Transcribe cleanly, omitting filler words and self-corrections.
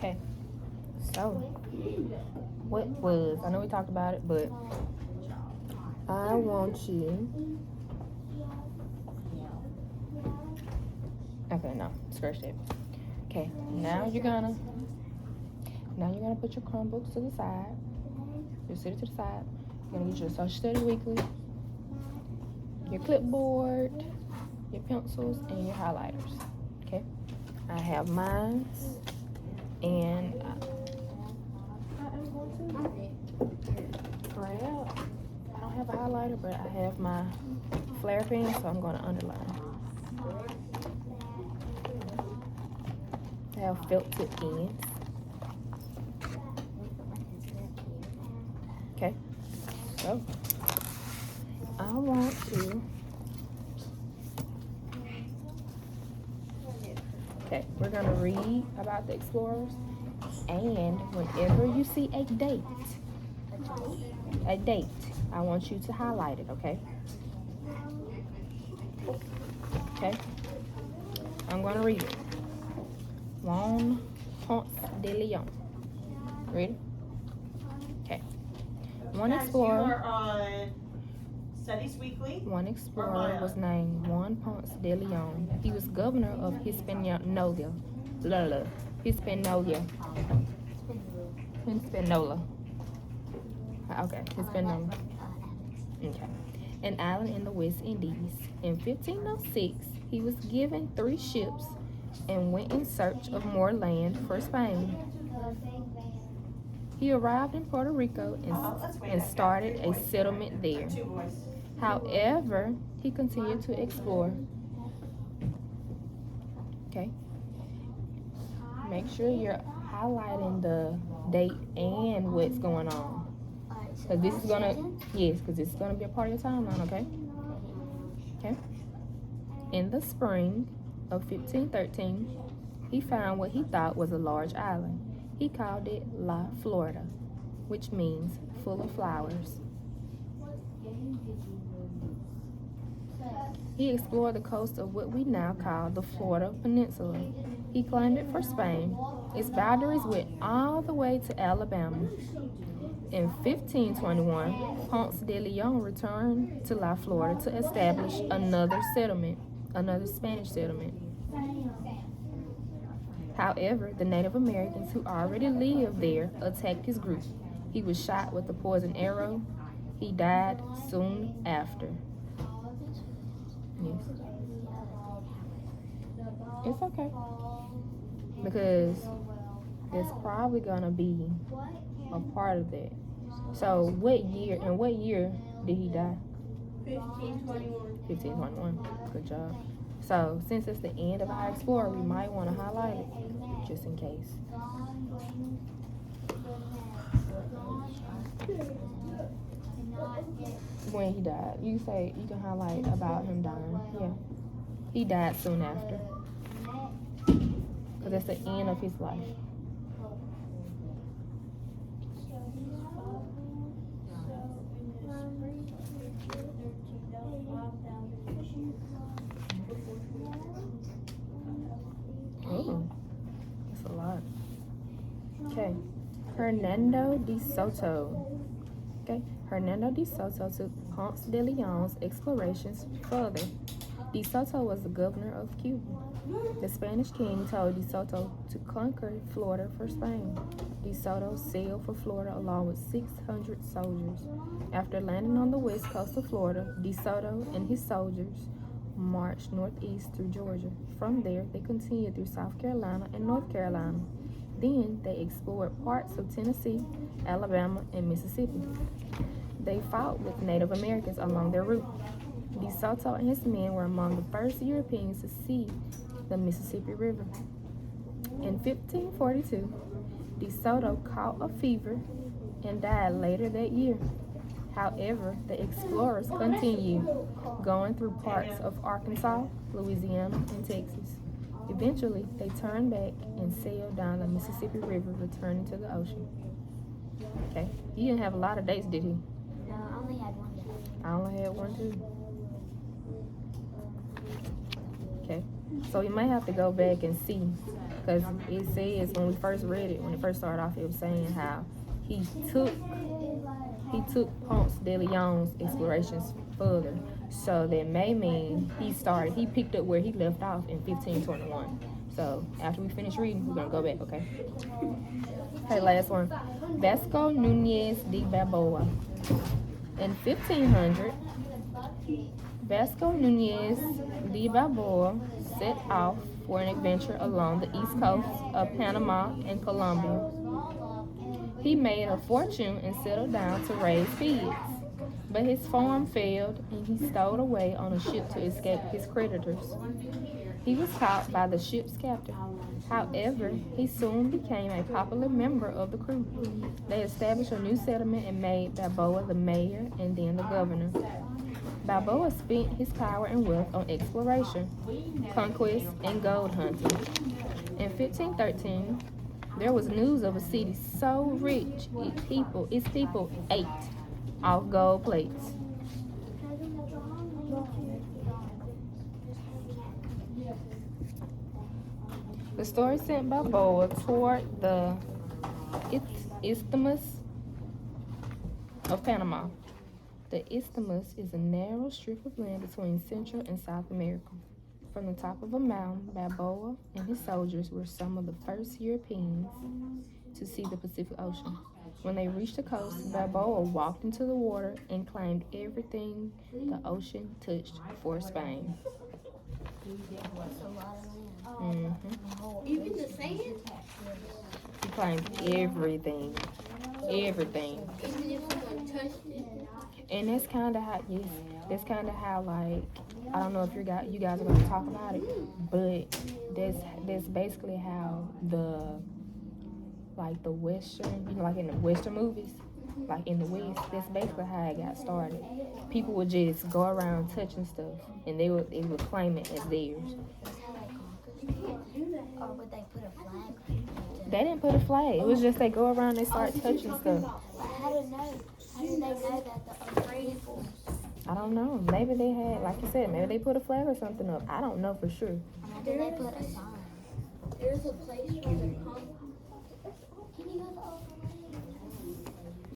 Okay, so what was, I know we talked about it, but I want you, okay, no, scratch that. Okay, now you're gonna put your Chromebooks to the side. Just sit it to the side. You're gonna get your Social Study Weekly, your clipboard, your pencils, and your highlighters. Okay, I have mine, and I am going to grab. I don't have a highlighter, but I have my flare pen, so I'm going to underline. I have felt tip ends. Okay, so I want to. Okay, we're gonna read about the explorers, and whenever you see a date, I want you to highlight it, okay? Okay, I'm gonna read it. Juan Ponce de Leon. Ready? Okay. One explorer. Studies Weekly. One explorer was named Juan Ponce de Leon. He was governor of Hispaniola. Okay, Hispaniola. Okay. An island in the West Indies. In 1506, he was given 3 ships and went in search of more land for Spain. He arrived in Puerto Rico and started a settlement there. However, he continued to explore. Okay. Make sure you're highlighting the date and what's going on. Because this is gonna, because this is gonna be a part of your timeline, okay? Okay. In the spring of 1513, he found what he thought was a large island. He called it La Florida, which means full of flowers. He explored the coast of what we now call the Florida Peninsula. He claimed it for Spain. Its boundaries went all the way to Alabama. In 1521, Ponce de Leon returned to La Florida to establish another Spanish settlement. However, the Native Americans who already lived there attacked his group. He was shot with a poisoned arrow. He died soon after. Yes. It's okay. Because there's probably gonna be a part of that. So what year did he die? 1521. 1521. Good job. So since it's the end of our explorer, we might want to highlight it just in case. When he died, you can highlight about him dying. Yeah, he died soon after, because that's the end of his life. Oh, that's a lot. Okay, Hernando de Soto. Okay, Hernando de Soto took Ponce de Leon's explorations further. De Soto was the governor of Cuba. The Spanish king told De Soto to conquer Florida for Spain. De Soto sailed for Florida along with 600 soldiers. After landing on the west coast of Florida, De Soto and his soldiers marched northeast through Georgia. From there, they continued through South Carolina and North Carolina. Then they explored parts of Tennessee, Alabama, and Mississippi. They fought with Native Americans along their route. De Soto and his men were among the first Europeans to see the Mississippi River. In 1542, De Soto caught a fever and died later that year. However, the explorers continued, going through parts of Arkansas, Louisiana, and Texas. Eventually, they turned back and sailed down the Mississippi River, returning to the ocean. Okay, he didn't have a lot of dates, did he? No, I only had one day. I only had one too. Okay, So you might have to go back and see, because it says when we first read it, when it first started off, it was saying how he took Ponce de Leon's explorations further. So that may mean he picked up where he left off in 1521. So after we finish reading, we're gonna go back, okay? Okay, last one. Vasco Nunez de Balboa. In 1500, Vasco Nunez de Balboa set off for an adventure along the east coast of Panama and Colombia. He made a fortune and settled down to raise pigs, but his farm failed and he stowed away on a ship to escape his creditors. He was caught by the ship's captain. However, he soon became a popular member of the crew. They established a new settlement and made Balboa the mayor and then the governor. Balboa spent his power and wealth on exploration, conquest, and gold hunting. In 1513, there was news of a city so rich its people ate off gold plates. The story sent Balboa toward the Isthmus of Panama. The isthmus is a narrow strip of land between Central and South America. From the top of a mountain, Balboa and his soldiers were some of the first Europeans to see the Pacific Ocean. When they reached the coast, Balboa walked into the water and claimed everything the ocean touched for Spain. Even the sand? He claimed everything. Everything. Even if someone touched it? And that's kind of how, like, I don't know if you guys are going to talk about it, but that's basically how the Western, like in the Western movies, like in the West, that's basically how it got started. People would just go around touching stuff, and they would claim it as theirs. Or would they put a flag? They didn't put a flag. It was just they go around, they start touching stuff. But how do they know that the afraid fools? I don't know. Maybe they had, like you said, maybe they put a flag or something up. I don't know for sure. Or did they put a sign? There's a place where the Can you go to